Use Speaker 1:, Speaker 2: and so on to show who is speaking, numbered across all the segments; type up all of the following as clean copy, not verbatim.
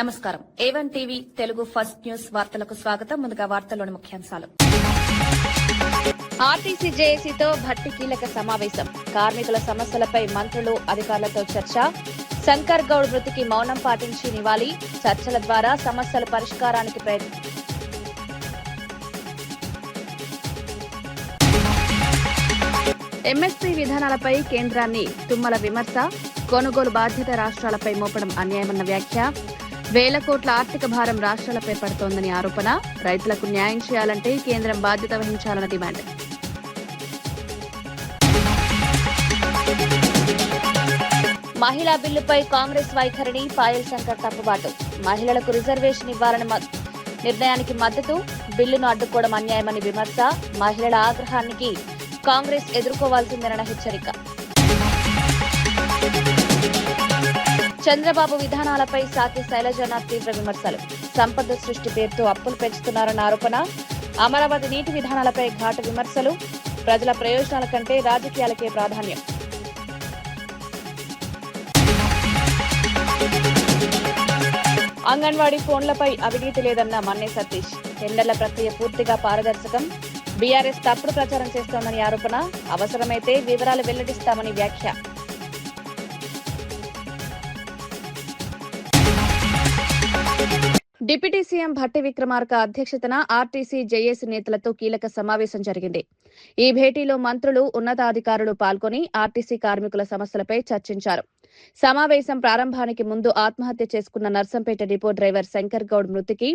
Speaker 1: నమస్కారం. A1 TV Telugu first news వార్తలకు స్వాగతం. ముందుగా వార్తల్లోని ముఖ్యాంశాలు.
Speaker 2: ఆర్టీసీ జేఏసీతో భట్టి కీలక సమావేశం. కార్మికుల సమస్యలపై మంత్రులు అధికారులతో చర్చ. శంకర్ గౌడ్ మృతికి మౌనం పాటించి నివాళి. చర్చల ద్వారా సమస్యల పరిష్కారానికి ప్రయత్నం. ఎంఎస్పీ విధానాలపై కేంద్రాన్ని తుమ్మల విమర్శ. కొనుగోలు బాధ్యత రాష్ట్రాలపై మోపడం అన్యాయమన్న వ్యాఖ్య. వేల కోట్ల ఆర్థిక భారం రాష్ట్రాలపై పడుతోందని ఆరోపణ. రైతులకు న్యాయం చేయాలంటే కేంద్రం బాధ్యత వహించాలన్న డిమాండ్. మహిళా బిల్లుపై కాంగ్రెస్ వైఖరిని పాయల్ శంకర్ తప్పుబాటు. మహిళలకు రిజర్వేషన్ ఇవ్వాలని నిర్ణయానికి మద్దతు. బిల్లును అడ్డుకోవడం అన్యాయమని విమర్శ. మహిళల ఆగ్రహానికి కాంగ్రెస్ ఎదుర్కోవాల్సిందేనన్న హెచ్చరిక. చంద్రబాబు విధానాలపై సాకి శైలజనాథ్ తీవ్ర విమర్శలు. సంపద సృష్టి పేరుతో అప్పులు పెంచుతున్నారన్న ఆరోపణ. అమరావతి నీటి విధానాలపై ఘాటు విమర్శలు. ప్రజల ప్రయోజనాల కంటే రాజకీయాలకే ప్రాధాన్యం. అంగన్వాడీ ఫోన్లపై అవినీతి లేదన్న మన్నే సతీష్. టెండర్ల ప్రక్రియ పూర్తిగా పారదర్శకం. బీఆర్ఎస్ తప్పుడు ప్రచారం చేస్తోందని ఆరోపణ. అవసరమైతే వివరాలు వెల్లడిస్తామని వ్యాఖ్య. డిప్యూటీ సీఎం భట్టి విక్రమార్క అధ్యక్షతన ఆర్టీసీ జేఏసీ నేతలతో కీలక సమావేశం జరిగింది. ఈ భేటీలో మంత్రులు, ఉన్నతాధికారులు పాల్గొని ఆర్టీసీ కార్మికుల సమస్యలపై చర్చించారు. సమావేశం ప్రారంభానికి ముందు ఆత్మహత్య చేసుకున్న నర్సంపేట డిపో డ్రైవర్ శంకర్ గౌడ్ మృతికి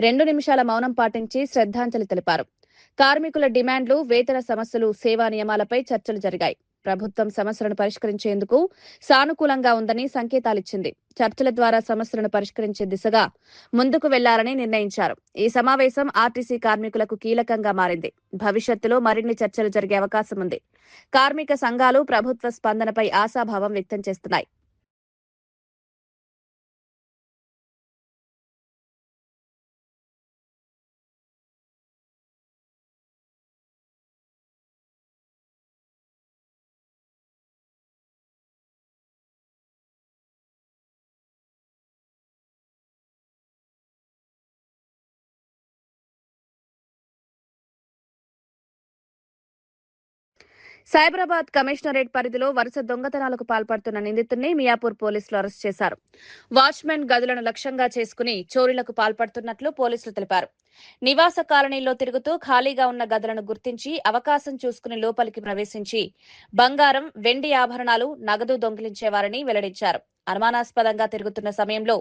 Speaker 2: 2 నిమిషాల మౌనం పాటించి శ్రద్ధాంజలి తెలిపారు. కార్మికుల డిమాండ్లు, వేతన సమస్యలు, సేవా నియమాలపై చర్చలు జరిగాయి. ప్రభుత్వం సమస్యలను పరిష్కరించేందుకు సానుకూలంగా ఉందని సంకేతాలిచ్చింది. చర్చల ద్వారా సమస్యలను పరిష్కరించే దిశగా ముందుకు వెళ్లాలని నిర్ణయించారు. ఈ సమావేశం ఆర్టీసీ కార్మికులకు కీలకంగా మారింది. భవిష్యత్తులో మరిన్ని చర్చలు జరిగే అవకాశం ఉంది. కార్మిక సంఘాలు ప్రభుత్వ స్పందనపై ఆశాభావం వ్యక్తం చేస్తున్నాయి. సైబరాబాద్ కమిషనరేట్ పరిధిలో వరుస దొంగతనాలకు పాల్పడుతున్న నిందితుడిని మియాపూర్ పోలీసులు అరెస్ట్ చేశారు. వాచ్మెన్ గదులను లక్ష్యంగా చేసుకుని చోరీలకు పాల్పడుతున్నట్లు పోలీసులు తెలిపారు. నివాస కాలనీలో తిరుగుతూ ఖాళీగా ఉన్న గదులను గుర్తించి అవకాశం చూసుకుని లోపలికి ప్రవేశించి బంగారం, వెండి ఆభరణాలు, నగదు దొంగిలించేవారని వెల్లడించారు. అనుమానాస్పదంగా తిరుగుతున్న సమయంలో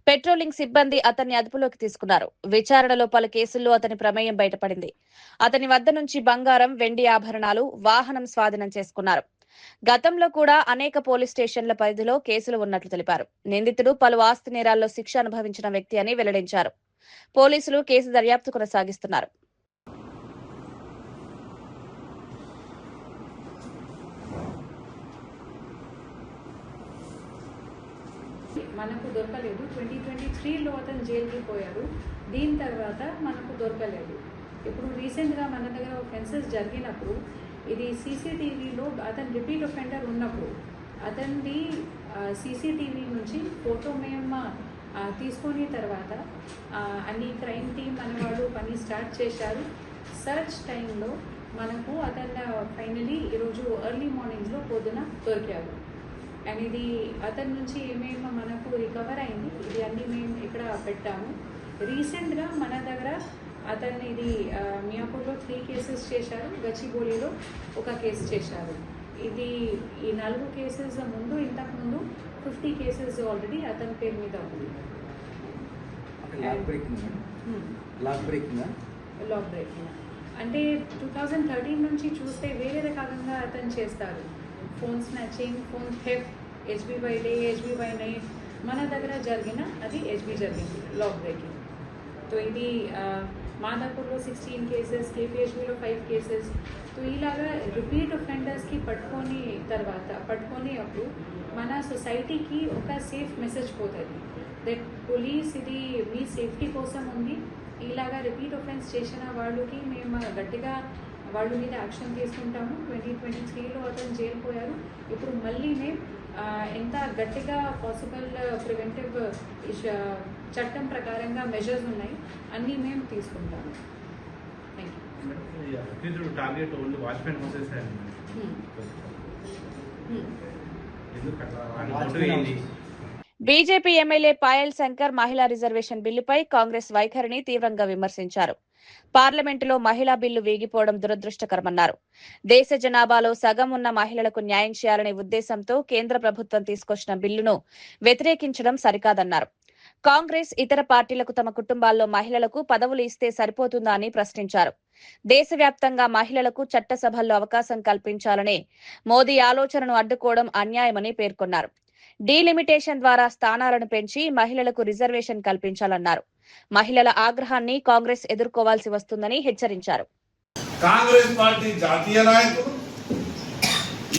Speaker 2: పెట్రోలింగ్ సిబ్బంది అతన్ని అదుపులోకి తీసుకున్నారు. విచారణలో పలు కేసుల్లో అతని ప్రమేయం బయటపడింది. అతని వద్ద నుంచి బంగారం, వెండి ఆభరణాలు, వాహనం స్వాధీనం చేసుకున్నారు. గతంలో కూడా అనేక పోలీస్ స్టేషన్ల పరిధిలో కేసులు ఉన్నట్లు తెలిపారు. నిందితుడు పలు ఆస్తి నేరాల్లో శిక్ష అనుభవించిన వ్యక్తి అని వెల్లడించారు. పోలీసులు కేసు దర్యాప్తు కొనసాగిస్తున్నారు.
Speaker 3: మనకు దొరకలేదు. 2023లో అతను జైలుకి పోయారు. దీని తర్వాత మనకు దొరకలేదు. ఇప్పుడు రీసెంట్గా మన దగ్గర ఒఫెన్సెస్ జరిగినప్పుడు ఇది సీసీటీవీలో అతను రిపీట్ ఒఫెండర్ ఉన్నప్పుడు అతనిది సీసీటీవీ నుంచి ఫోటో మేము తీసుకుని తర్వాత అన్ని క్రైమ్ టీమ్ అనే వాళ్ళు పని స్టార్ట్ చేశారు. సర్చ్ టైంలో మనకు అతను ఫైనలీ ఈరోజు ఎర్లీ మార్నింగ్లో పొద్దున దొరికారు. అండ్ ఇది అతని నుంచి ఏమేమో మనకు రికవర్ అయింది. ఇది అన్నీ మేము ఇక్కడ పెట్టాము. రీసెంట్గా మన దగ్గర అతన్ని ఇది మియాపూర్లో 3 కేసెస్ చేశారు. గచ్చిబౌలిలో 1 కేసు చేశారు. ఇది ఈ 4 కేసెస్ ముందు ఇంతకుముందు 50 కేసెస్ ఆల్రెడీ అతని పేరు మీద ఉంది. లాక్ బ్రేకింగ్ అంటే 2013 నుంచి చూస్తే వేరే రకంగా అతను చేస్తారు. Phone snatching, phone theft, HB by day, HB by night. మన దగ్గర జరిగిన అది HB జరిగింది, లాక్ బ్రేకింగ్. సో ఇది మాదాపూర్లో 16 కేసెస్, KPHBలో 5 కేసెస్. సో ఇలాగా రిపీట్ ఒఫెండర్స్కి పట్టుకొని అప్పుడు మన సొసైటీకి ఒక సేఫ్ మెసేజ్ పోతుంది. దట్ పోలీస్ ఇది మీ సేఫ్టీ కోసం ఉంది. ఇలాగా రిపీట్ ఒఫెన్స్ చేసిన వాళ్ళకి మేము గట్టిగా వాళ్ళ మీద యాక్షన్ తీసుకుంటాము. 2023లో అతను జైలు పోయారు. ఇప్పుడు మళ్ళీ మేము ఎంత గట్టిగా పాసిబుల్ ప్రివెంటివ్ చట్టం ప్రకారంగా మెజర్స్ ఉన్నాయి, అన్నీ మేము తీసుకుంటాము.
Speaker 4: Target only watchmen
Speaker 2: BJP MLA Payal Shankar మహిళా రిజర్వేషన్ బిల్లుపై కాంగ్రెస్ వైఖరిని తీవ్రంగా విమర్శించారు. పార్లమెంటులో మహిళా బిల్లు వీగిపోవడం దురదృష్టకరమన్నారు. దేశ జనాభాలో సగం ఉన్న మహిళలకు న్యాయం చేయాలనే ఉద్దేశంతో కేంద్ర ప్రభుత్వం తీసుకొచ్చిన బిల్లును వ్యతిరేకించడం సరికాదన్నారు. కాంగ్రెస్ ఇతర పార్టీలకు తమ కుటుంబాల్లో మహిళలకు పదవులు ఇస్తే సరిపోతుందా అని ప్రశ్నించారు. దేశవ్యాప్తంగా మహిళలకు చట్టసభల్లో అవకాశం కల్పించాలనే మోదీ ఆలోచనను అడ్డుకోవడం అన్యాయమని పేర్కొన్నారు. డీలిమిటేషన్ ద్వారా స్థానాలను పెంచి మహిళలకు రిజర్వేషన్ కల్పించాలన్నారు. మహిళల ఆగ్రహాన్ని కాంగ్రెస్ ఎదుర్కోవాల్సి వస్తుందని హెచ్చరించారు.
Speaker 5: కాంగ్రెస్ పార్టీ జాతీయ నాయకులు,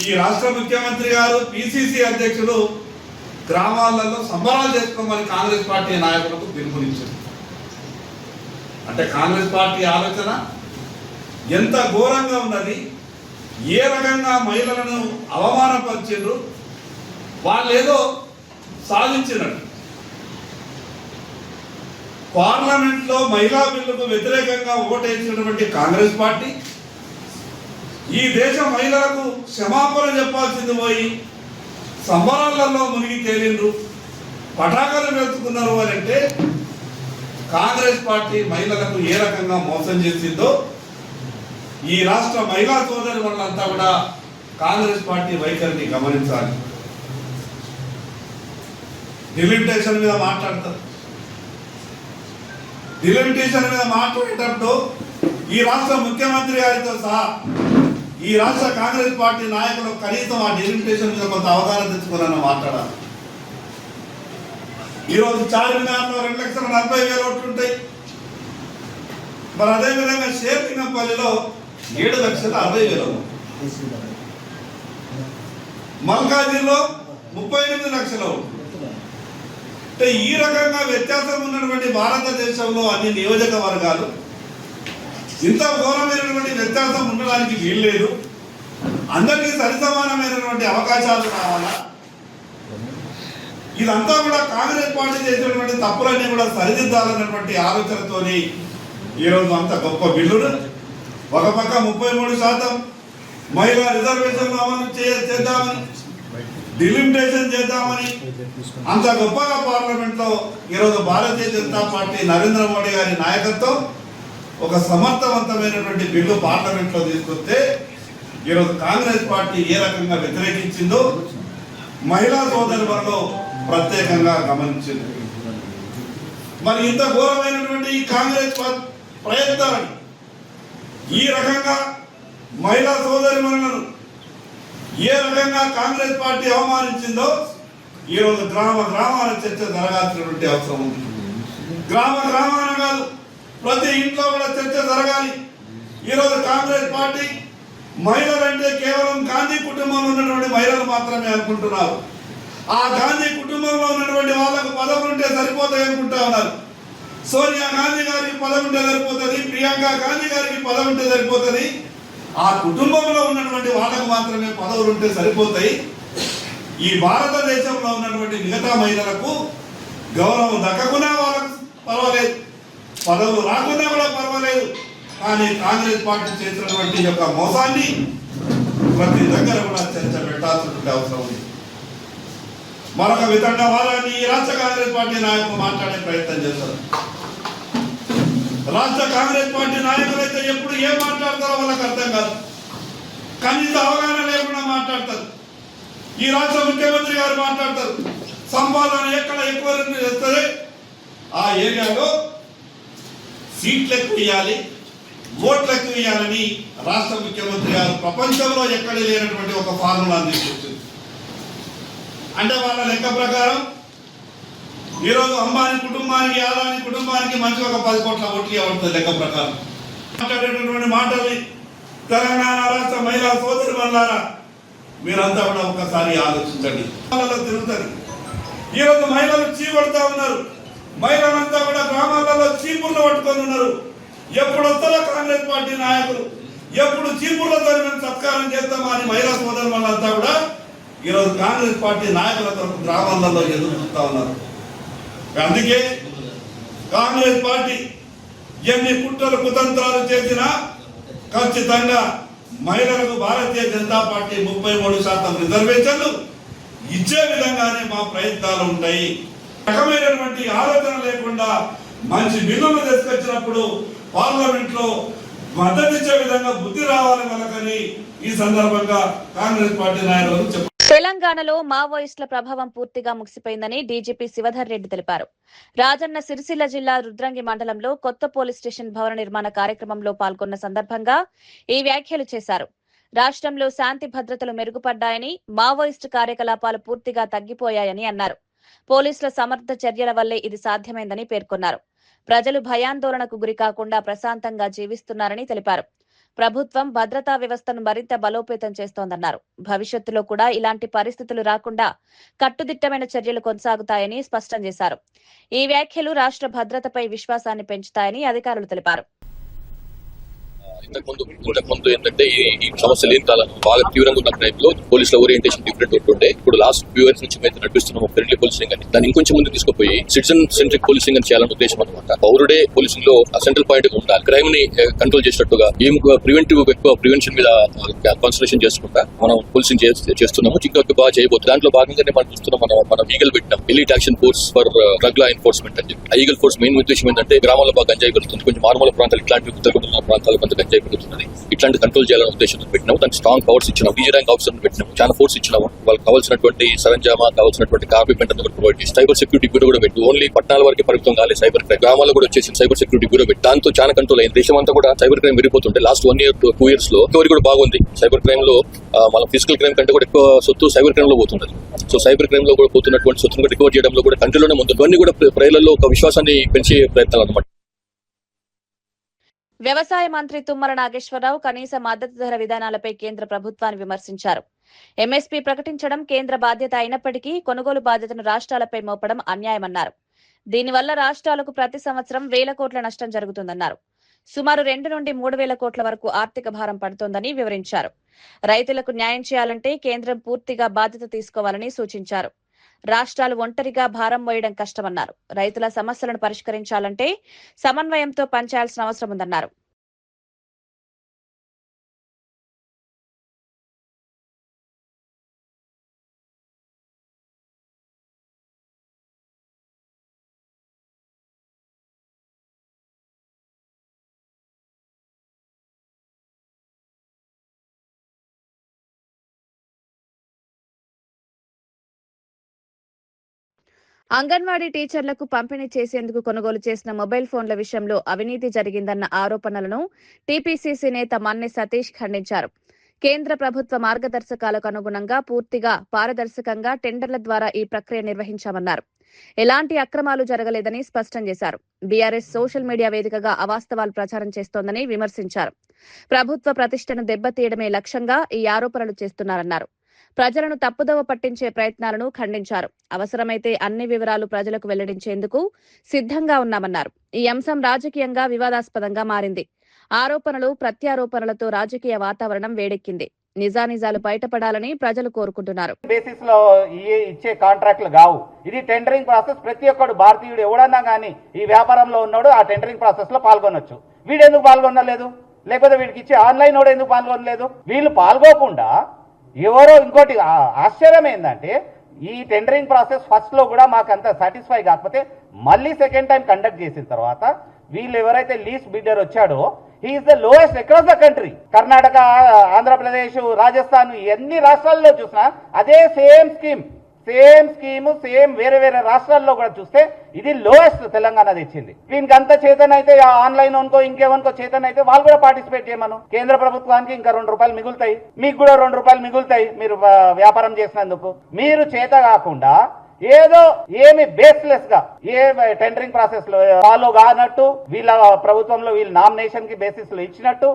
Speaker 5: ఈ రాష్ట్ర ముఖ్యమంత్రి గారు, పిసిసి అధ్యక్షులు గ్రామాలలో సంబరాలు చేసుకోమని కాంగ్రెస్ పార్టీ నాయకులకు పిలుపునిచ్చారు. అంటే కాంగ్రెస్ పార్టీ ఆలోచన ఎంత ఘోరంగా ఉన్నది, ఏ రకంగా మహిళలను అవమానపరిచిండ్రు, వాళ్ళు ఏదో సాధించినట్టు. పార్లమెంట్లో మహిళా బిల్లుకు వ్యతిరేకంగా ఓటేసినటువంటి కాంగ్రెస్ పార్టీ ఈ దేశ మహిళలకు క్షమాపణ చెప్పాల్సింది పోయి సంబరాలలో మునిగి తేలిండ్రు, పటాకాలు వెతుకున్నారు అని అంటే కాంగ్రెస్ పార్టీ మహిళలకు ఏ రకంగా మోసం చేసిందో ఈ రాష్ట్ర మహిళా సోదరి వాళ్ళంతా కూడా కాంగ్రెస్ పార్టీ వైఖరిని గమనించాలి. డిలిమిటేషన్ మీద మాట్లాడతారు. డిలిమిటేషన్ మీద మాట్లాడేటప్పుడు ఈ రాష్ట్ర ముఖ్యమంత్రి గారితో సహా ఈ రాష్ట్ర కాంగ్రెస్ పార్టీ నాయకులు కనీసం ఆ డిలిమిటేషన్ మీద కొంత అవగాహన తెచ్చుకోవాలని మాట్లాడాలి. ఈరోజు చార్మినార్లో 2,40,000 ఓట్లు ఉంటాయి. మరి అదేవిధంగా షేర్లింగంపల్లిలో 7,60,000, మల్కాజీలో 38 లక్షల ఓట్లు. అంటే ఈ రకంగా వ్యత్యాసం ఉన్నటువంటి భారతదేశంలో అన్ని నియోజకవర్గాలు ఇంత ఘోరమైనటువంటి వ్యత్యాసం ఉండడానికి వీల్లేదు. అందరికీ సరిసమానమైనటువంటి అవకాశాలు కావాలా? ఇదంతా కూడా కాంగ్రెస్ పార్టీ చేసినటువంటి తప్పులన్నీ కూడా సరిదిద్దాలన్నటువంటి ఆలోచనతోని ఈరోజు అంత గొప్ప బిల్లును ఒక పక్క 33% మహిళా రిజర్వేషన్ అమలు చేద్దామని, డిలిమిటేషన్ చేద్దామని అంత గొప్పగా పార్లమెంట్లో ఈరోజు భారతీయ జనతా పార్టీ నరేంద్ర మోడీ గారి నాయకత్వం ఒక సమర్థవంతమైనటువంటి బిల్లు పార్లమెంట్లో తీసుకొస్తే ఈరోజు కాంగ్రెస్ పార్టీ ఏ రకంగా వ్యతిరేకించిందో మహిళా సోదరులలో ప్రత్యేకంగా గమనించింది. మరి ఇంత ఘోరమైనటువంటి ఈ కాంగ్రెస్ ప్రయత్నాలను ఈ రకంగా మహిళా సోదరిమణులను ఏ రకంగా కాంగ్రెస్ పార్టీ అవమానించిందో ఈరోజు గ్రామాల చర్చ జరగాల్సినటువంటి అవసరం ఉంది. గ్రామాన కాదు, ప్రతి ఇంట్లో కూడా చర్చ జరగాలి. ఈరోజు కాంగ్రెస్ పార్టీ మహిళలంటే కేవలం గాంధీ కుటుంబంలో ఉన్నటువంటి మహిళలు మాత్రమే అనుకుంటున్నారు. ఆ గాంధీ కుటుంబంలో ఉన్నటువంటి వాళ్ళకు పదవులు ఉంటే సరిపోతాయి అనుకుంటా ఉన్నారు. సోనియా గాంధీ గారికి పదవి ఉంటే సరిపోతుంది, ప్రియాంక గాంధీ గారికి పదవి ఉంటే సరిపోతుంది. ఆ కుటుంబంలో ఉన్నటువంటి వాళ్ళకు మాత్రమే పదవులు ఉంటే సరిపోతాయి. ఈ భారతదేశంలో ఉన్నటువంటి మిగతా మహిళలకు గౌరవం దక్కకున్నా వాళ్ళకు పర్వాలేదు, పదవులు రాకున్నా కూడా పర్వాలేదు. కానీ కాంగ్రెస్ పార్టీ చేసినటువంటి యొక్క మోసాన్ని ప్రతి దగ్గర కూడా చర్చ పెట్టాల్సినటువంటి అవసరం ఉంది. మరొక వితండవాదాన్ని ఈ రాష్ట్ర కాంగ్రెస్ పార్టీ నాయకులు మాట్లాడే ప్రయత్నం చేస్తారు. రాష్ట్ర కాంగ్రెస్ పార్టీ నాయకులు అయితే ఎప్పుడు ఏం మాట్లాడతారో వాళ్ళకి అర్థం కాదు, కనీస అవగాహన లేకుండా మాట్లాడతారు. ఈ రాష్ట్ర ముఖ్యమంత్రి గారు మాట్లాడతారు, సంపాదన ఎక్కడ ఎక్కువ చేస్తుంది ఆ ఏరియాలో సీట్లు ఎక్కువ ఇవ్వాలి, ఓట్లు ఎక్కువ ఇవ్వాలని రాష్ట్ర ముఖ్యమంత్రి గారు ప్రపంచంలో ఎక్కడ లేనటువంటి ఒక ఫార్ములా తీసుకొచ్చింది. అంటే వాళ్ళ లెక్క ప్రకారం ఈరోజు అంబానీ కుటుంబానికి, ఆదాని కుటుంబానికి మంచి ఒక 10 కోట్ల ఓట్లు ఇవ్వబడుతుంది లెక్క ప్రకారం. మాట్లాడేటటువంటి మాటలు తెలంగాణ రాష్ట్ర మహిళా సోదరి వల్లారా మీరంతా కూడా ఒకసారి ఆలోచించండి. తిరుగుతుంది. ఈరోజు మహిళలు చీకొడతా ఉన్నారు. మహిళలంతా కూడా గ్రామాలలో చీపుర్లు పట్టుకొని ఉన్నారు. ఎప్పుడు వస్తారో కాంగ్రెస్ పార్టీ నాయకులు, ఎప్పుడు చీపుర్లతో మేము సత్కారం చేస్తామా అని మహిళా సోదరు వాళ్ళంతా కూడా ఈరోజు కాంగ్రెస్ పార్టీ నాయకులతో గ్రామాలలో ఎదురు చూస్తా ఉన్నారు. అందుకే కాంగ్రెస్ పార్టీ ఎన్ని కుట్రలు కుతంత్రాలు చేసినా ఖచ్చితంగా మహిళలకు భారతీయ జనతా పార్టీ 33% రిజర్వేషన్లు ఇచ్చే విధంగానే మా ప్రయత్నాలు ఉంటాయి. రకమైనటువంటి ఆలోచన లేకుండా మంచి బిల్లులు తీసుకొచ్చినప్పుడు పార్లమెంట్ లో మద్దతు ఇచ్చే విధంగా బుద్ధి రావాలి మనకని ఈ సందర్భంగా కాంగ్రెస్ పార్టీ నాయకులు చెప్పారు.
Speaker 2: తెలంగాణలో మావోయిస్టుల ప్రభావం పూర్తిగా ముగిసిపోయిందని డీజీపీ శివధర్ రెడ్డి తెలిపారు. రాజన్న సిరిసిల్ల జిల్లా రుద్రంగి మండలంలో కొత్త పోలీస్ స్టేషన్ భవన నిర్మాణ కార్యక్రమంలో పాల్గొన్న సందర్భంగా ఈ వ్యాఖ్యలు చేశారు. రాష్ట్రంలో శాంతి భద్రతలు మెరుగుపడ్డాయని, మావోయిస్టు కార్యకలాపాలు పూర్తిగా తగ్గిపోయాయని అన్నారు. పోలీసుల సమర్థ చర్యల వల్లే ఇది సాధ్యమైందని పేర్కొన్నారు. ప్రజలు భయాందోళనకు గురికాకుండా ప్రశాంతంగా జీవిస్తున్నారని తెలిపారు. ప్రభుత్వం భద్రతా వ్యవస్థను మరింత బలోపేతం చేస్తోందన్నారు. భవిష్యత్తులో కూడా ఇలాంటి పరిస్థితులు రాకుండా కట్టుదిట్టమైన చర్యలు కొనసాగుతాయని స్పష్టం చేశారు. ఈ వ్యాఖ్యలు రాష్ట్ర భద్రతపై విశ్వాసాన్ని పెంచుతాయని అధికారులు తెలిపారు.
Speaker 6: ఇంతకుముందు ఏంటంటే ఈ సమస్యలు ఏం కాలం బాగా తీవ్రంగా ఉన్న టైంలో పోలీసుల ఓరియంటేషన్ డిఫరెంట్ ఉంటుండే. ఇప్పుడు లాస్ట్ ఫ్యూ ఇయర్స్ నుంచి అయితే నడిపిస్తున్నాము ఫ్రెండ్లీ పోలీసింగ్ అని. దాన్ని ఇంకొంచెం ముందు తీసుకుపోయి సిటిజన్ సెంట్రిక్ పోలీసింగ్ అని చేయాలని ఉద్దేశం అనమాట. పౌరుడే పోలీసింగ్ లో సెంట్రల్ పాయింట్ గా ఉండాలి. క్రైమ్ ని కంట్రోల్ చేసేటట్టుగా ఏం ప్రివెంటివ్ ఎక్కువ ప్రివెన్షన్ మీద కాన్సన్ట్రేషన్ చేసుకుంటా మనం పోలీసింగ్ చేస్తున్నాము. ఇంకా బాగా చేయబోతుంది. దాంట్లో భాగంగానే మనం చూస్తున్నాం. మనం ఈగల్ పెట్టినాం, elite action force for drug law enforcement అని చెప్పి. ఈగల్ ఫోర్స్ మెయిన్ ఉద్దేశం ఏంటంటే గ్రామాల్లో బాగా గంజాయి పెడుతుంది. కొంచెం మారుమూల ప్రాంతాలు ఇట్లాంటి ఉత్తర ప్రాంతాలు కొంత గంజాయి పెడుతున్నది. ఇట్లాంటి కంట్రోల్ చేయాలని ఉద్దేశంతో పెట్టినాము. దానికి స్ట్రాంగ్ పవర్స్ ఇచ్చినాం. డీజీ ర్యాంక్ ఆఫీసర్ పెట్టినాము. చాలా ఫోర్స్ ఇచ్చినాము. వాళ్ళకి కావాల్సినటువంటి సరంజామా, కావాల్సినటువంటి కార్పెంట్ అంతా ప్రొవైడ్ చేసి సైబర్ సెక్యూరిటీ బ్యూరో కూడా పెట్టి ఓన్లీ పట్టణాల వరకు పరిమితం కాలేదు. సైబర్ క్రైమ్ గ్రామాల్లో కూడా వచ్చేసి సైబర్ సెక్యూరిటీ బ్యూరో పెట్టి దాంతో చాలా కంట్రోల్ అయింది. దేశం అంతా కూడా సైబర్ క్రైమ్ పెరిగిపోతుంటే లాస్ట్ 1 year 2 years లో రికవరీ కూడా బాగుంది. సైబర్ క్రైమ్ లో మన ఫిజికల్ క్రైమ్ కంటే కూడా ఎక్కువ సొత్తు సైబర్ క్రైమ్ లో పోతున్నది. సో సైబర్ క్రైమ్ లో కూడా పోతున్నటువంటి సొత్తును రికవర్ చేయడంలో కూడా కంట్రీలోనే ముందు. ఇవన్నీ కూడా ప్రజలలో ఒక విశ్వాసాన్ని పెంచే ప్రయత్నాలు అన్నమాట.
Speaker 2: వ్యవసాయ మంత్రి తుమ్మల నాగేశ్వరరావు కనీస మద్దతు ధర విధానాలపై కేంద్ర ప్రభుత్వాన్ని విమర్శించారు. ఎంఎస్పీ ప్రకటించడం కేంద్ర బాధ్యత అయినప్పటికీ కొనుగోలు బాధ్యతను రాష్ట్రాలపై మోపడం అన్యాయమన్నారు. దీనివల్ల రాష్ట్రాలకు ప్రతి సంవత్సరం 1,000 కోట్ల నష్టం జరుగుతుందన్నారు. సుమారు 2 నుండి 3,000 కోట్ల వరకు ఆర్థిక భారం పడుతోందని వివరించారు. రైతులకు న్యాయం చేయాలంటే కేంద్రం పూర్తిగా బాధ్యత తీసుకోవాలని సూచించారు. రాష్ట్రాలు ఒంటరిగా భారం మోయడం కష్టమన్నారు. రైతుల సమస్యలను పరిష్కరించాలంటే సమన్వయంతో పనిచేయాల్సిన అవసరం ఉందన్నారు. అంగన్వాడీ టీచర్లకు పంపిణీ చేసేందుకు కొనుగోలు చేసిన మొబైల్ ఫోన్ల విషయంలో అవినీతి జరిగిందన్న ఆరోపణలను టీపీసీసీ నేత మన్నె సతీష్ ఖండించారు. కేంద్ర ప్రభుత్వ మార్గదర్శకాలకు అనుగుణంగా పూర్తిగా పారదర్శకంగా టెండర్ల ద్వారా ఈ ప్రక్రియ నిర్వహించామన్నారు. ఎలాంటి అక్రమాలు జరగలేదని స్పష్టం చేశారు. బీఆర్ఎస్ సోషల్ మీడియా వేదికగా అవాస్తవాలు ప్రచారం చేస్తోందని విమర్శించారు. ప్రభుత్వ ప్రతిష్టను దెబ్బతీయడమే లక్ష్యంగా ఈ ఆరోపణలు చేస్తున్నారన్నారు. ప్రజలను తప్పుదోవ పట్టించే ప్రయత్నాలను ఖండించారు. అవసరమైతే అన్ని వివరాలు ప్రజలకు వెల్లడించేందుకు సిద్ధంగా ఉన్నామన్నారు. ఈ అంశం రాజకీయంగా వివాదాస్పదంగా మారింది. ఆరోపణలు ప్రత్యారోపణలతో రాజకీయ వాతావరణం వేడెక్కింది. నిజానిజాలు బయటపడాలని ప్రజలు కోరుకుంటున్నారు.
Speaker 7: బేసిస్ లో ఇచ్చే కాంట్రాక్టులు కావు. ఇది టెండరింగ్ ప్రాసెస్. ప్రతి ఒక్కడు భారతీయుడు ఎవడన్నా కానీ ఈ వ్యాపారంలో ఉన్నాడు ఆ టెండరింగ్ ప్రాసెస్ లో పాల్గొనొచ్చు. వీడు ఎందుకు పాల్గొనలేదు? లేకపోతే వీడికి ఇచ్చే ఆన్లైన్ వాడు ఎందుకు పాల్గొనలేదు? వీళ్ళు పాల్గొకుండా ఎవరో ఇంకోటి ఆశ్చర్యం ఏంటంటే ఈ టెండరింగ్ ప్రాసెస్ ఫస్ట్ లో కూడా మాకు అంత సాటిస్ఫై కాకపోతే మళ్ళీ సెకండ్ టైం కండక్ట్ చేసిన తర్వాత వీళ్ళు ఎవరైతే లీస్ట్ బిడ్డర్ వచ్చాడో he is the lowest across the country. Karnataka, Andhra Pradesh, Rajasthan ఎన్ని రాష్ట్రాల్లో చూసినా అదే సేమ్ స్కీమ్ సేమ్ వేరే వేరే రాష్ట్రాల్లో కూడా చూస్తే ఇది లోయెస్ట్ తెలంగాణ తెచ్చింది. దీనికి అంత చేతనైతే ఆన్లైన్ అనుకో ఇంకేమనుకో చేతనైతే వాళ్ళు కూడా పార్టిసిపేట్ చేయమను. కేంద్ర ప్రభుత్వానికి ఇంకా ₹2 మిగులుతాయి, మీకు కూడా ₹2 మిగులుతాయి మీరు వ్యాపారం చేసినందుకు. మీరు చేత కాకుండా ఏదో ఏమి బేస్లెస్ గా ఏ టెండరింగ్ ప్రాసెస్ లో ఫాలో కానట్టు వీళ్ళ ప్రభుత్వంలో వీళ్ళు నామినేషన్ కి బేసిస్ లో ఇచ్చినట్టు,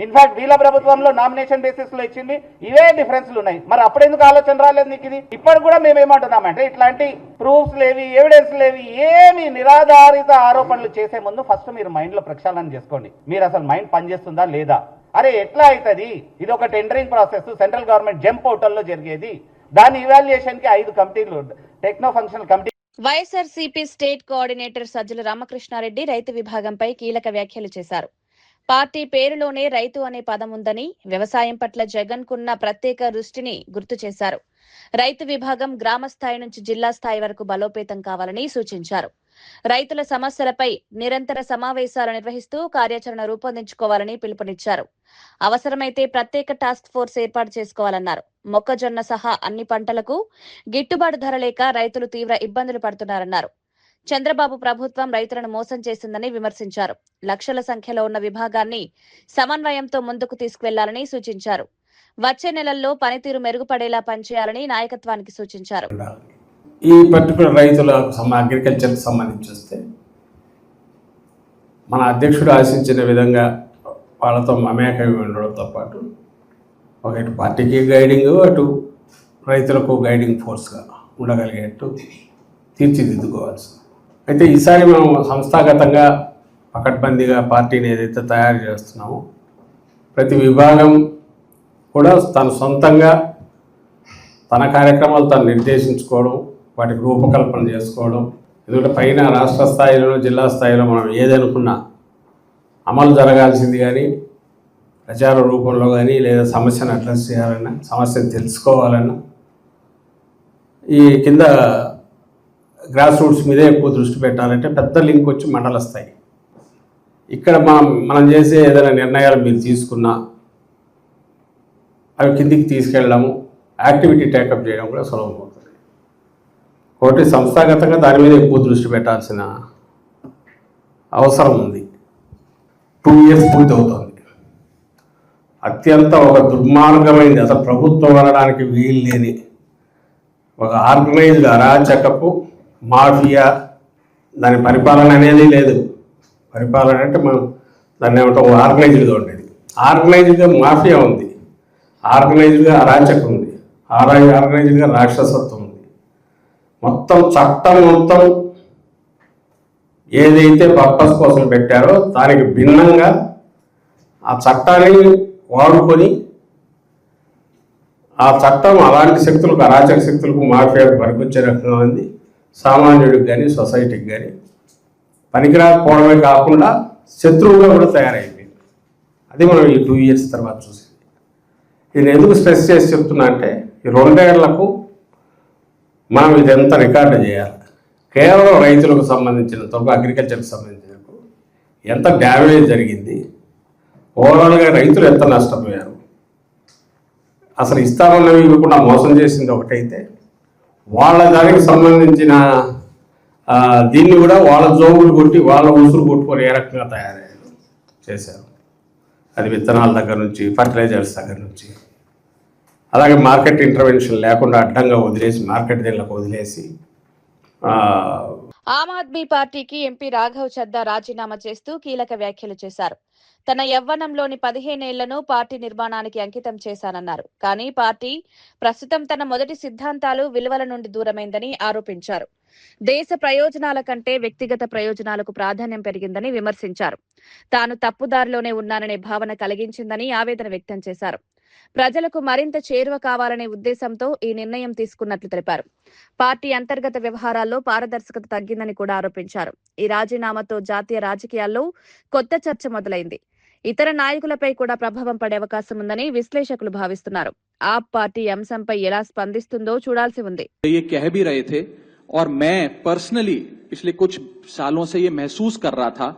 Speaker 7: ఇన్ఫాక్ట్ వీళ్ళ ప్రభుత్వంలో నామినేషన్ బేసిస్ లో ఇచ్చింది. ఇవే డిఫరెన్స్లు ఉన్నాయి. మరి అప్పుడెందుకు ఆలోచన రాలేదు నీకు? ఇది ఇప్పుడు కూడా మేము ఏమంటున్నామంటే ఇట్లాంటి ప్రూఫ్స్ లేవి, ఎవిడెన్స్ లేవి, ఏమి నిరాధారిత ఆరోపణలు చేసే ముందు ఫస్ట్ మీరు మైండ్ లో ప్రక్షాళన చేసుకోండి. మీరు అసలు మైండ్ పనిచేస్తుందా లేదా? అరే ఎట్లా అవుతుంది? ఇది ఒక tendering process central government GeM పోర్టల్లో జరిగేది. దాని ఇవాల్యుయేషన్కి 5 కమిటీలు techno functional committee.
Speaker 2: YSRCP state coordinator Sajjala Ramakrishna Reddy రైతు విభాగంపై కీలక వ్యాఖ్యలు చేశారు. పార్టీ పేరులోనే రైతు అనే పదం ఉందని, వ్యవసాయం పట్ల జగన్ కున్న ప్రత్యేక దృష్టిని గుర్తు చేశారు. రైతు విభాగం గ్రామ స్థాయి నుంచి జిల్లా స్థాయి వరకు బలోపేతం కావాలని సూచించారు. రైతుల సమస్యలపై నిరంతర సమావేశాలు నిర్వహిస్తూ కార్యాచరణ రూపొందించుకోవాలని పిలుపునిచ్చారు. అవసరమైతే ప్రత్యేక టాస్క్ ఫోర్స్ ఏర్పాటు చేసుకోవాలన్నారు. మొక్కజొన్న సహా అన్ని పంటలకు గిట్టుబాటు ధర లేక రైతులు తీవ్ర ఇబ్బందులు పడుతున్నారన్నారు. చంద్రబాబు ప్రభుత్వం రైతులను మోసం చేసిందని విమర్శించారు. లక్షల సంఖ్యలో ఉన్న విభాగాన్ని సమన్వయంతో ముందుకు తీసుకువెళ్లాలని సూచించారు. వచ్చే నెలల్లో పనితీరు మెరుగుపడేలా పనిచేయాలని నాయకత్వానికి సూచించారు.
Speaker 8: ఈ పర్టికులర్ రైతుల అగ్రికల్చర్కి సంబంధించి వస్తే మన అధ్యక్షుడు ఆశించిన విధంగా వాళ్ళతో మమేకం ఉండడంతో పాటు ఒకటి పార్టీకి గైడింగ్, అటు రైతులకు గైడింగ్ ఫోర్స్గా ఉండగలిగేట్టు తీర్చిదిద్దుకోవాల్సి. అయితే ఈసారి మనం సంస్థాగతంగా పకడ్బందీగా పార్టీని ఏదైతే తయారు చేస్తున్నామో ప్రతి విభాగం కూడా తన సొంతంగా తన కార్యక్రమాలు తను నిర్దేశించుకోవడం, వాటికి రూపకల్పన చేసుకోవడం. ఎందుకంటే పైన రాష్ట్ర స్థాయిలో జిల్లా స్థాయిలో మనం ఏదనుకున్నా అమలు జరగాల్సింది కానీ ప్రచార రూపంలో కానీ లేదా సమస్యను అడ్రస్ చేయాలన్నా, సమస్యను తెలుసుకోవాలన్నా ఈ కింద గ్రాస్ రూట్స్ మీదే ఎక్కువ దృష్టి పెట్టాలంటే పెద్ద లింక్ వచ్చి మండల స్థాయి. ఇక్కడ మనం చేసే ఏదైనా నిర్ణయాలు మీరు తీసుకున్నా అవి కిందికి తీసుకెళ్ళడము, యాక్టివిటీ టేకప్ చేయడం కూడా సులభం అవుతుంది. ఒకటి సంస్థాగతంగా దాని మీద ఎక్కువ దృష్టి పెట్టాల్సిన అవసరం ఉంది. 2 years పూర్తవుతుంది. అత్యంత ఒక దుర్మార్గమైంది, అసలు ప్రభుత్వం అనడానికి వీలు లేని ఒక ఆర్గనైజ్డ్ అరాచకపు మాఫియా. దాని పరిపాలన అనేది లేదు. పరిపాలన అంటే మనం దాన్ని ఏమంటాం, ఆర్గనైజ్డ్గా ఉండేది. ఆర్గనైజ్డ్గా మాఫియా ఉంది, ఆర్గనైజ్డ్గా అరాచకం ఉంది, ఆర్గనైజ్డ్గా రాక్షసత్వం ఉంది. మొత్తం చట్టం మొత్తం ఏదైతే పర్పస్ కోసం పెట్టారో దానికి భిన్నంగా ఆ చట్టాన్ని వాడుకొని ఆ చట్టం అలాంటి శక్తులకు, అరాచక శక్తులకు, మాఫియాకు పనికొచ్చే రకంగా ఉంది. సామాన్యుడికి కానీ సొసైటీకి కానీ పనికిరాకపోవడమే కాకుండా శత్రువుగా కూడా తయారైంది. అది మనం ఈ 2 years తర్వాత చూసింది. ఇది ఎందుకు స్ట్రెస్ చేసి చెప్తున్నా అంటే ఈ 2 ఏళ్లకు మనం ఇదంతా రికార్డు చేయాలి. కేవలం రైతులకు సంబంధించినంతవరకు, అగ్రికల్చర్కి సంబంధించినంత ఎంత డ్యామేజ్ జరిగింది, ఓవరాల్గా రైతులు ఎంత నష్టపోయారు, అసలు ఇస్తామన్నవి ఇవ్వకుండా మోసం చేసింది ఒకటైతే, వాళ్ళ దానికి సంబంధించిన దీన్ని కూడా వాళ్ళ జోగులు కొట్టి వాళ్ళ ఉసురు కొట్టుకొని ఏ రకంగా తయారయ్యారు చేశారు. అది విత్తనాల దగ్గర నుంచి, ఫర్టిలైజర్స్ దగ్గర నుంచి, అలాగే మార్కెట్ ఇంటర్వెన్షన్ లేకుండా అడ్డంగా వదిలేసి, మార్కెట్ దీనిలోకి వదిలేసి.
Speaker 2: ఆమ్ ఆద్మీ పార్టీకి ఎంపీ రాఘవ్ చద్దా రాజీనామా చేస్తూ కీలక వ్యాఖ్యలు చేశారు. తన యవ్వనంలోని 15 ఏళ్లను పార్టీ నిర్మాణానికి అంకితం చేశానన్నారు. కానీ పార్టీ ప్రస్తుతం తన మొదటి సిద్ధాంతాలు, విలువల నుండి దూరమైందని ఆరోపించారు. దేశ ప్రయోజనాల కంటే వ్యక్తిగత ప్రయోజనాలకు ప్రాధాన్యం పెరిగిందని విమర్శించారు. తాను తప్పుదారిలోనే ఉన్నాననే భావన కలిగించిందని ఆవేదన వ్యక్తం చేశారు. ప్రజలకు మరింత చేరువ కావాలనే ఉద్దేశంతో ఈ నిర్ణయం తీసుకున్నట్లు తెలిపారు. పార్టీ అంతర్గత వ్యవహారాల్లో పారదర్శకత తగ్గిందని కూడా ఆరోపించారు. ఈ రాజీనామాతో జాతీయ రాజకీయాల్లో కొత్త చర్చ మొదలైంది. ఇతర నాయకులపై కూడా ప్రభావం పడే అవకాశం ఉందని విశ్లేషకులు భావిస్తున్నారు. ఆప్ పార్టీ అంశంపై ఎలా స్పందిస్తుందో చూడాల్సి ఉంది.
Speaker 9: और मैं पर्सनली पिछले कुछ सालों से ये महसूस कर रहा था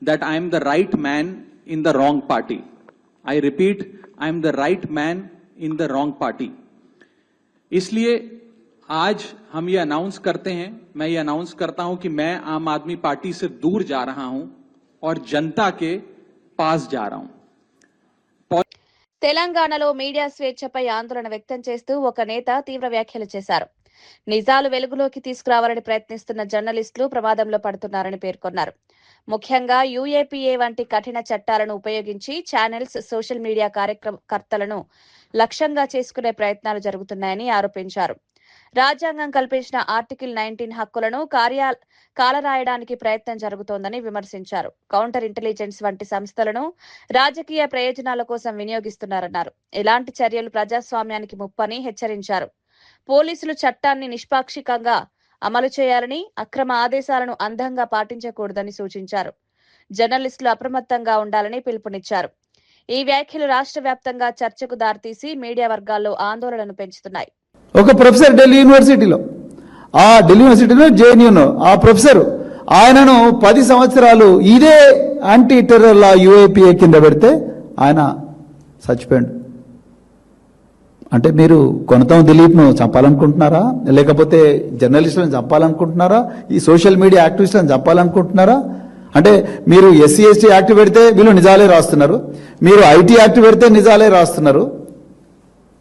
Speaker 9: that I am the right man in the wrong party. I repeat, I am the right man in the wrong party. इसलिए आज हम ये अनाउंस करते हैं, मैं ये अनाउंस करता हूं कि मैं आम आदमी पार्टी से दूर जा रहा हूं और जनता के पास जा रहा हूं.
Speaker 2: తెలంగాణలో మీడియా స్వేచ్ఛపై ఆందోళన వ్యక్తం చేస్తూ ఒక నేత తీవ్ర వ్యాఖ్యలు చేశారు. నిజాలు వెలుగులోకి తీసుకురావాలని ప్రయత్నిస్తున్న జర్నలిస్టులు ప్రమాదంలో పడుతున్నారని పేర్కొన్నారు. ముఖ్యంగా యూఏపీఏ వంటి కఠిన చట్టాలను ఉపయోగించి ఛానల్స్, సోషల్ మీడియా కార్యకర్తలను లక్ష్యంగా చేసుకునే ప్రయత్నాలు జరుగుతున్నాయని ఆరోపించారు. రాజ్యాంగం కల్పించిన ఆర్టికల్ 19 హక్కులను కాలరాయడానికి ప్రయత్నం జరుగుతోందని విమర్శించారు. కౌంటర్ ఇంటెలిజెన్స్ వంటి సంస్థలను రాజకీయ ప్రయోజనాల కోసం వినియోగిస్తున్నారన్నారు. ఇలాంటి చర్యలు ప్రజాస్వామ్యానికి ముప్పని హెచ్చరించారు. పోలీసులు చట్టాన్ని నిష్పాక్షికంగా అమలు చేయాలని, అక్రమ ఆదేశాలను అందంగా పాటించకూడదని సూచించారు. జర్నలిస్టులు అప్రమత్తంగా ఉండాలని పిలుపునిచ్చారు. ఈ వ్యాఖ్యలు రాష్ట్ర వ్యాప్తంగా చర్చకు దారితీసి మీడియా వర్గాల్లో ఆందోళనను పెంచుతున్నాయి.
Speaker 10: ఒక ప్రొఫెసర్ ఢిల్లీ యూనివర్సిటీలో జేఎన్యూలో ఆ ప్రొఫెసర్ ఆయనను 10 సంవత్సరాలు ఇదే యాంటీ టెర్రర్ లా యూఏపీఏ కింద పెడితే ఆయన చచ్చిపోయాడు. అంటే మీరు కొనతం దిలీప్ను చంపాలనుకుంటున్నారా, లేకపోతే జర్నలిస్టులను చంపాలనుకుంటున్నారా, ఈ సోషల్ మీడియా యాక్టివిస్టులను చంపాలనుకుంటున్నారా? అంటే మీరు SC/ST యాక్ట్ పెడితే వీళ్ళు నిజాలే రాస్తున్నారు, మీరు IT యాక్ట్ పెడితే నిజాలే రాస్తున్నారు,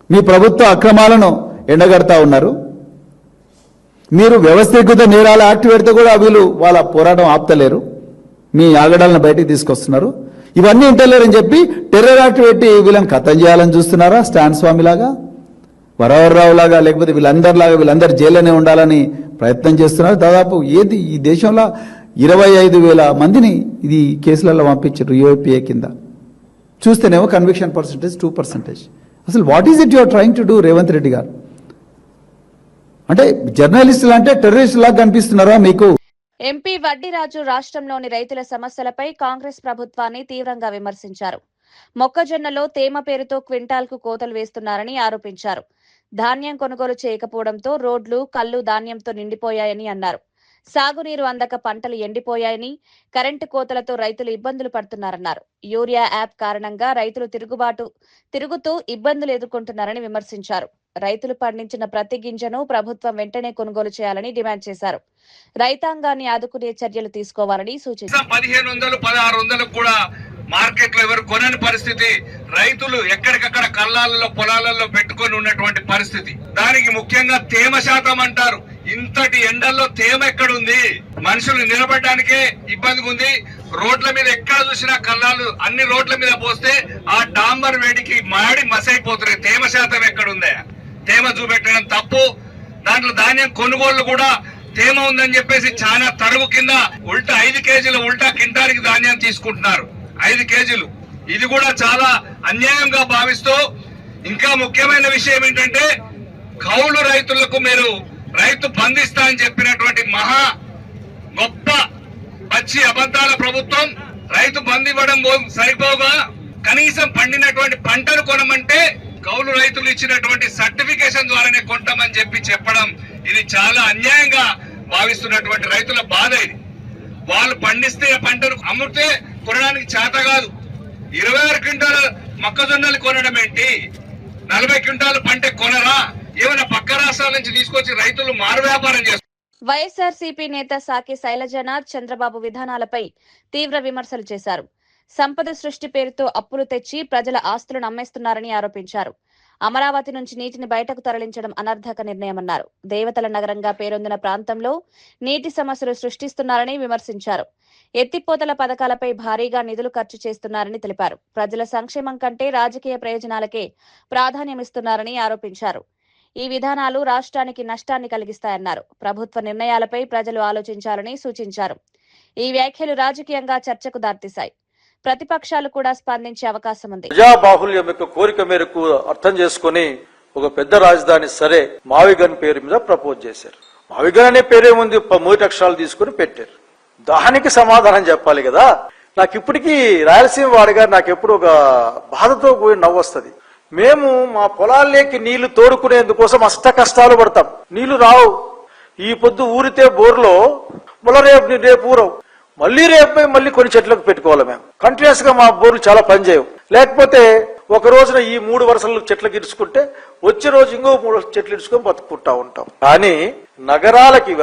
Speaker 10: మీ ప్రభుత్వ అక్రమాలను ఎండగడతా ఉన్నారు, మీరు వ్యవస్థీకృత నేరాల యాక్ట్ పెడితే కూడా వీళ్ళు వాళ్ళ పోరాటం ఆపుతలేరు, మీ ఆగడాలను బయటికి తీసుకొస్తున్నారు. ఇవన్నీ ఇంటలేరని చెప్పి టెర్రర్ యాక్ట్ పెట్టి వీళ్ళని ఖతం చేయాలని చూస్తున్నారా? స్టాన్ స్వామి లాగా, వరవరరావు లాగా, లేకపోతే వీళ్ళందరూ జైల్లోనే ఉండాలని ప్రయత్నం చేస్తున్నారు. దాదాపు ఏది ఈ దేశంలో 25,000 మందిని ఇది కేసులలో పంపించారు యూఏపీఏ కింద. చూస్తేనేమో కన్విక్షన్ పర్సెంటేజ్ 2%. అసలు what is it your trying to do Revanth Reddy గారు? అంటే జర్నలిస్టులు అంటే టెర్రరిస్టులా కనిపిస్తున్నారా మీకు?
Speaker 2: ఎంపీ వడ్డీరాజు రాష్ట్రంలోని రైతుల సమస్యలపై కాంగ్రెస్ ప్రభుత్వాన్ని తీవ్రంగా విమర్శించారు. మొక్కజొన్నలో తేమ పేరుతో క్వింటాల్కు కోతలు వేస్తున్నారని ఆరోపించారు. ధాన్యం కొనుగోలు చేయకపోవడంతో రోడ్లు, కల్లు ధాన్యంతో నిండిపోయాయని అన్నారు. సాగునీరు అందక పంటలు ఎండిపోయాయని, కరెంటు కోతలతో రైతులు ఇబ్బందులు పడుతున్నారన్నారు. యూరియా యాప్ కారణంగా రైతులు తిరుగుతూ ఇబ్బందులు ఎదుర్కొంటున్నారని విమర్శించారు. రైతులు పండించిన ప్రతి గింజను ప్రభుత్వం వెంటనే కొనుగోలు చేయాలని డిమాండ్ చేశారు. రైతాంగాన్ని ఆదుకునే చర్యలు తీసుకోవాలని సూచించారు.
Speaker 5: 1500-1600 కూడా మార్కెట్ లో ఎవరు కొనని పరిస్థితి, రైతులు ఎక్కడికక్కడ కళ్ళాలలో పొలాలలో పెట్టుకొని ఉన్నటువంటి పరిస్థితి. దానికి ముఖ్యంగా తేమ శాతం అంటారు. ఇంతటి ఎండల్లో తేమ ఎక్కడుంది? మనుషులు నిలబడడానికే ఇబ్బందిగా ఉంది. రోడ్ల మీద ఎక్కడ చూసినా కళ్ళాలు అన్ని రోడ్ల మీద పోస్తే ఆ డాంబర్ వేడికి మాడి మసైపోతున్నాయి. తేమ శాతం ఎక్కడుందా? తేమ చూపెట్టడం తప్పు. దాంట్లో ధాన్యం కొనుగోళ్లు కూడా తేమ ఉందని చెప్పేసి చాలా తరుగు కింద ఉల్టా 5 కేజీల ఉల్టా కింటానికి ధాన్యం తీసుకుంటున్నారు. 5 కేజీలు. ఇది కూడా చాలా అన్యాయంగా భావిస్తూ, ఇంకా ముఖ్యమైన విషయం ఏంటంటే కౌలు రైతులకు మీరు రైతు బంధిస్తా అని చెప్పినటువంటి మహా గొప్ప పచ్చి అబద్ధాల ప్రభుత్వం. రైతు బంధివ్వడం సరిపోగా కనీసం పండినటువంటి పంటను కొనమంటే కౌలు రైతులు ఇచ్చినటువంటి సర్టిఫికేషన్ ద్వారానే కొంటామని చెప్పడం ఇది చాలా అన్యాయంగా భావిస్తున్నటువంటి రైతుల బాధ ఇది. వాళ్ళు పండిస్తే పంటను అమ్ముతే కొనడానికి చేత కాదు. 26 క్వింటాల మొక్కజొన్నలు కొనడం ఏంటి? 40 క్వింటాల పంట కొనరా? ఏమైనా పక్క రాష్ట్రాల నుంచి తీసుకొచ్చి రైతులు మారు వ్యాపారం చేస్తారు.
Speaker 2: వైఎస్ఆర్సీపీ నేత సాకి శైలజనాథ్ చంద్రబాబు విధానాలపై తీవ్ర విమర్శలు చేశారు. సంపద సృష్టి పేరుతో అప్పులు తెచ్చి ప్రజల ఆస్తులను అమ్మేస్తున్నారని ఆరోపించారు. అమరావతి నుంచి నీటిని బయటకు తరలించడం అనర్థక నిర్ణయమన్నారు. దేవతల నగరంగా పేరొందిన ప్రాంతంలో నీటి సమస్యలు సృష్టిస్తున్నారని విమర్శించారు. ఎత్తిపోతల పథకాలపై భారీగా నిధులు ఖర్చు చేస్తున్నారని తెలిపారు. ప్రజల సంక్షేమం కంటే రాజకీయ ప్రయోజనాలకే ప్రాధాన్యమిస్తున్నారని ఆరోపించారు. ఈ విధానాలు రాష్ట్రానికి నష్టాన్ని కలిగిస్తాయన్నారు. ప్రభుత్వ నిర్ణయాలపై ప్రజలు ఆలోచించాలని సూచించారు. ఈ వ్యాఖ్యలు రాజకీయంగా చర్చకు దారితీశాయి. ప్రతిపక్షాలు కూడా స్పందించే అవకాశం ఉంది.
Speaker 11: ప్రజాబాహుల్యం యొక్క కోరిక మేరకు అర్థం చేసుకుని ఒక పెద్ద రాజధాని సరే మావిగన్ పేరు మీద ప్రపోజ్ చేశారు. మావిగన్ అనే పేరేముంది, 3 అక్షరాలు తీసుకుని పెట్టారు. దానికి సమాధానం చెప్పాలి కదా. నాకు ఇప్పటికీ రాయలసీమ వాడిగా నాకు ఎప్పుడు ఒక బాధతో కూడిన నవ్వు వస్తుంది. మేము మా పొలాల్లోకి నీళ్లు తోడుకునేందుకోసం అష్ట కష్టాలు పడతాం, నీళ్లు రావు. ఈ పొద్దు ఊరితే బోర్లో మళ్ళీ రేపు ఊరవు, మళ్ళీ కొన్ని చెట్లకు పెట్టుకోవాలి. మేము కంటిన్యూస్ గా మా బోర్లు చాలా పనిచేయవు. లేకపోతే ఒక రోజున ఈ 3 వరుసలు చెట్లకు ఇరుచుకుంటే వచ్చే రోజు ఇంకో 3 చెట్లు ఇరుచుకొని బతుకుంటా ఉంటాం. కానీ నగరాలకి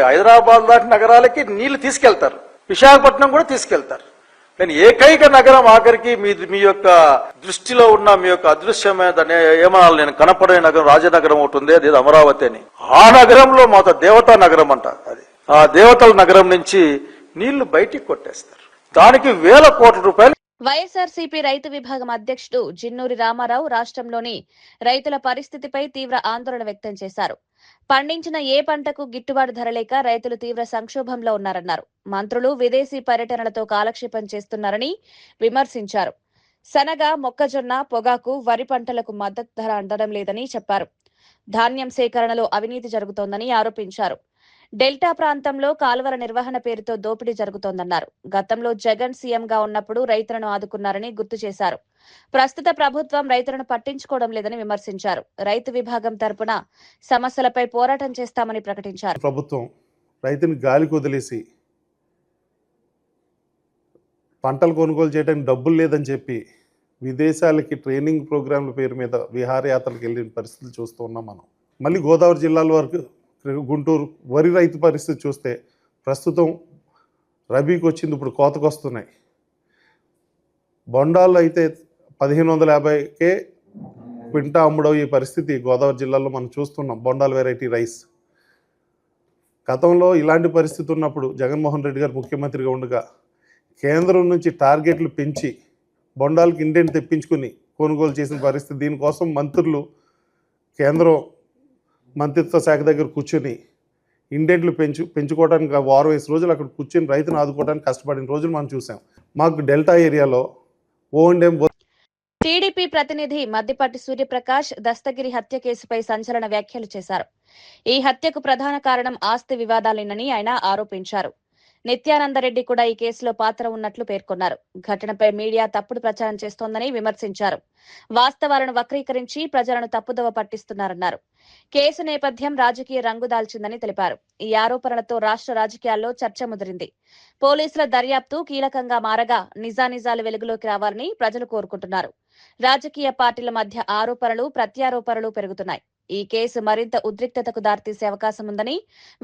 Speaker 11: హైదరాబాద్ లాంటి నగరాలకి నీళ్లు తీసుకెళ్తారు, విశాఖపట్నం కూడా తీసుకెళ్తారు. కానీ ఏకైక నగరం ఆఖరికి మీ యొక్క దృష్టిలో ఉన్న మీ యొక్క అదృశ్యమైన ఏమనాలి, నేను కనపడే నగరం రాజనగరం ఒకటి ఉంది, అది అమరావతి అని. ఆ నగరంలో మాతో దేవతా నగరం అంట. అది ఆ దేవతల నగరం నుంచి నీళ్లు బయటికి కొట్టేస్తారు. దానికి వేల కోట్ల రూపాయలు.
Speaker 2: వైఎస్ఆర్సీపీ రైతు విభాగం అధ్యక్షుడు జిన్నూరి రామారావు రాష్ట్రంలోని రైతుల పరిస్థితిపై తీవ్ర ఆందోళన వ్యక్తం చేశారు. పండించిన ఏ పంటకు గిట్టుబాటు ధర లేక రైతులు తీవ్ర సంక్షోభంలో ఉన్నారన్నారు. మంత్రులు విదేశీ పర్యటనలతో కాలక్షేపం చేస్తున్నారని విమర్శించారు. శనగ, మొక్కజొన్న, పొగాకు, వరి పంటలకు మద్దతు ధర అందడం లేదని చెప్పారు. ధాన్యం సేకరణలో అవినీతి జరుగుతోందని ఆరోపించారు. డెల్టా ప్రాంతంలో కాలువల నిర్వహణ పేరుతో దోపిడీ జరుగుతోందన్నారు. గతంలో జగన్ సీఎంగా ఉన్నప్పుడు రైతులను ఆదుకున్నారని గుర్తు చేశారు. ప్రస్తుత ప్రభుత్వం రైతులను పట్టించుకోవడం లేదని విమర్శించారు. రైతు విభాగం తరపున సమస్యలపై పోరాటం చేస్తామని ప్రకటించారు.
Speaker 12: ప్రభుత్వం రైతుని గాలికి వదిలేసి పంటలు కొనుగోలు చేయడానికి డబ్బులు లేదని చెప్పి విదేశాలకి ట్రైనింగ్ ప్రోగ్రాంల పేరు మీద విహారయాత్రలకు వెళ్ళిన పరిస్థితులు చూస్తూ ఉన్నాం మనం. మళ్ళీ గోదావరి జిల్లాల వరకు గుంటూరు వరి రైతు పరిస్థితి చూస్తే ప్రస్తుతం రబీకి వచ్చింది, ఇప్పుడు కోతకు వస్తున్నాయి. బొండాలు అయితే 1550కే క్వింటా అమ్ముడవు ఈ పరిస్థితి గోదావరి జిల్లాలో మనం చూస్తున్నాం. బొండాల వెరైటీ రైస్. గతంలో ఇలాంటి పరిస్థితి ఉన్నప్పుడు జగన్మోహన్ రెడ్డి గారు ముఖ్యమంత్రిగా ఉండగా కేంద్రం నుంచి టార్గెట్లు పెంచి బొండాలకు ఇండెంట్ తెప్పించుకుని కొనుగోలు చేసిన పరిస్థితి. దీనికోసం మంత్రులు కేంద్రం మంత్రిత్వ శాఖ దగ్గర కూర్చొని ఇండెంట్లు పెంచుకోవడానికి 6 రోజులు అక్కడ కూర్చొని రైతును ఆదుకోవడానికి కష్టపడిన రోజులు మనం చూసాం. మాకు డెల్టా ఏరియాలో O&M.
Speaker 2: టీడీపీ ప్రతినిధి మద్దిపాటి సూర్యప్రకాష్ దస్తగిరి హత్య కేసుపై సంచలన వ్యాఖ్యలు చేశారు. ఈ హత్యకు ప్రధాన కారణం ఆస్తి వివాదాలేనని ఆయన ఆరోపించారు. నిత్యానందరెడ్డి కూడా ఈ కేసులో పాత్ర ఉన్నట్లు పేర్కొన్నారు. ఘటనపై మీడియా తప్పుడు ప్రచారం చేస్తోందని విమర్శించారు. వాస్తవాలను వక్రీకరించి ప్రజలను తప్పుదోవ పట్టిస్తున్నారన్నారు. కేసు నేపథ్యం రాజకీయ రంగు దాల్చిందని తెలిపారు. ఈ ఆరోపణలతో రాష్ట్ర రాజకీయాల్లో చర్చ ముదిరింది. పోలీసుల దర్యాప్తు కీలకంగా మారగా నిజానిజాలు వెలుగులోకి రావాలని ప్రజలు కోరుకుంటున్నారు. రాజకీయ పార్టీల మధ్య ఆరోపణలు ప్రత్యారోపణలు పెరుగుతున్నాయి. ఈ కేసు మరింత ఉద్రిక్తతకు దారితీసే అవకాశం ఉందని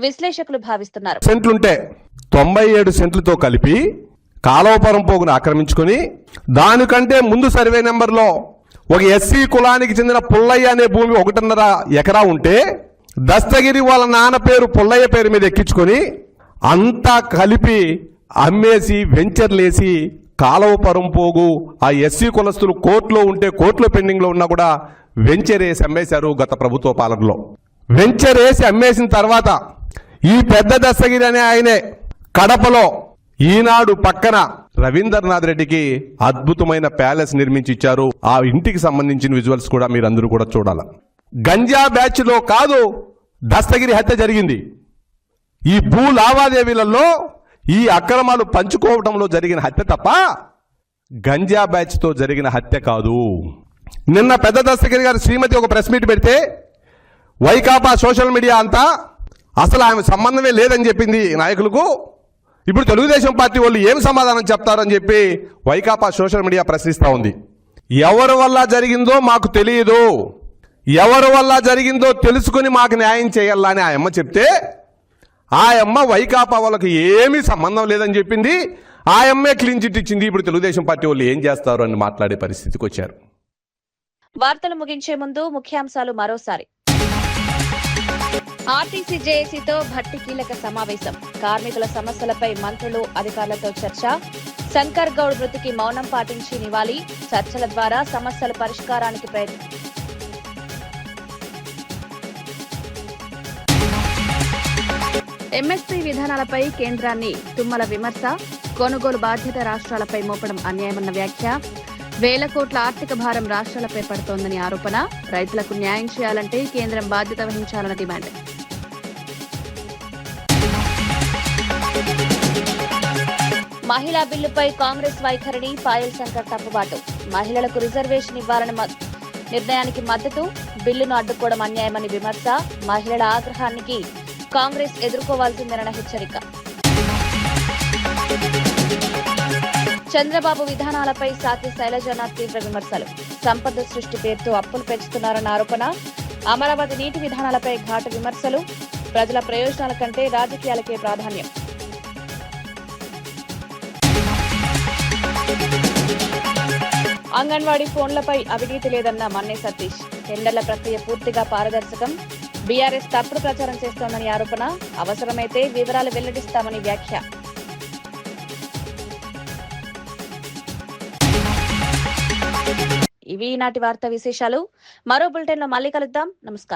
Speaker 2: విశ్లేషకులు భావిస్తున్నారు.
Speaker 13: సెంట్లుంటే 97 సెంట్లతో కలిపి కాలువపురం పోగును ఆక్రమించుకొని దానికంటే ముందు సర్వే నెంబర్లో ఒక ఎస్సీ కులానికి చెందిన పుల్లయ్య అనే భూమి 1.5 ఎకరా ఉంటే దస్తగిరి వాళ్ళ నాన్న పేరు పుల్లయ్య పేరు మీద ఎక్కించుకొని అంతా కలిపి అమ్మేసి వెంచర్లేసి కాలువపురం పోగు ఆ ఎస్సీ కులస్తులు కోర్టులో ఉంటే కోర్టులో పెండింగ్లో ఉన్నా కూడా వెంచర్ వేసి అమ్మేశారు గత ప్రభుత్వ పాలనలో. వెంచర్ వేసి అమ్మేసిన తర్వాత ఈ పెద్ద దస్తగిరి అనే ఆయనే కడపలో ఈనాడు పక్కన రవీంద్రనాథ్ రెడ్డికి అద్భుతమైన ప్యాలెస్ నిర్మించి ఇచ్చారు. ఆ ఇంటికి సంబంధించిన విజువల్స్ కూడా మీరందరూ కూడా చూడాలి. గంజా బ్యాచ్ లో కాదు దస్తగిరి హత్య జరిగింది. ఈ భూ లావాదేవీలలో ఈ అక్రమాలు పంచుకోవడంలో జరిగిన హత్య తప్ప గంజా బ్యాచ్ తో జరిగిన హత్య కాదు. నిన్న పెద్ద దస్తగిరి గారు శ్రీమతి ఒక ప్రెస్ మీట్ పెడితే వైకాపా సోషల్ మీడియా అంతా అసలు ఆమె సంబంధమే లేదని చెప్పింది నాయకులకు. ఇప్పుడు తెలుగుదేశం పార్టీ వాళ్ళు ఏం సమాధానం చెప్తారని చెప్పి వైకాపా సోషల్ మీడియా ప్రశ్నిస్తూ ఉంది. ఎవరి వల్ల జరిగిందో మాకు తెలియదు, ఎవరి వల్ల జరిగిందో తెలుసుకుని మాకు న్యాయం చేయాలని ఆ అమ్మ చెప్తే ఆ అమ్మ వైకాపా వాళ్ళకి ఏమీ సంబంధం లేదని చెప్పింది. ఆ అమ్మే క్లీన్ చిట్ ఇచ్చింది. ఇప్పుడు తెలుగుదేశం పార్టీ వాళ్ళు ఏం చేస్తారు అని మాట్లాడే పరిస్థితికి వచ్చారు.
Speaker 2: వార్తలు ముగించే ముందు ముఖ్యాంశాలు మరోసారి. ఆర్టీసీ జేఏసీతో భట్టి కీలక సమావేశం. కార్మికుల సమస్యలపై మంత్రులు అధికారులతో చర్చ. శంకర్ గౌడ్ మృతికి మౌనం పాటించి నివాళి. చర్చల ద్వారా సమస్యల పరిష్కారానికి ప్రయత్నం. ఎంఎస్పీ విధానాలపై కేంద్రాన్ని తుమ్మల విమర్శ. కొనుగోలు బాధ్యత రాష్ట్రాలపై మోపడం అన్యాయమన్న వ్యాఖ్య. వేల కోట్ల ఆర్థిక భారం రాష్ట్రాలపై పడుతోందని ఆరోపణ. రైతులకు న్యాయం చేయాలంటే కేంద్రం బాధ్యత వహించాలన్న డిమాండ్. మహిళా బిల్లుపై కాంగ్రెస్ వైఖరిని పాయల్ శంకర్ తప్పుబాటు. మహిళలకు రిజర్వేషన్ ఇవ్వాలన్న నిర్ణయానికి మద్దతు. బిల్లును అడ్డుకోవడం అన్యాయమని విమర్శ. మహిళల ఆగ్రహానికి కాంగ్రెస్ ఎదుర్కోవాల్సిందన్న హెచ్చరిక. చంద్రబాబు విధానాలపై సాకి శైలజనాథ్ తీవ్ర విమర్శలు. సంపద సృష్టి పేరుతో అప్పులు పెంచుతున్నారన్న ఆరోపణ. అమరావతి నీటి విధానాలపై ఘాటు విమర్శలు. ప్రజల ప్రయోజనాల కంటే రాజకీయాలకే ప్రాధాన్యం. అంగన్వాడీ ఫోన్లపై అవినీతి లేదన్న మన్నే సతీష్. టెండర్ల ప్రక్రియ పూర్తిగా పారదర్శకం. బీఆర్ఎస్ తప్పుడు ప్రచారం చేస్తోందని ఆరోపణ. అవసరమైతే వివరాలు వెల్లడిస్తామని వ్యాఖ్య. ఇవి ఈనాటి వార్తా విశేషాలు. మరో బులెటిన్లో మళ్ళీ కలుద్దాం. నమస్కారం.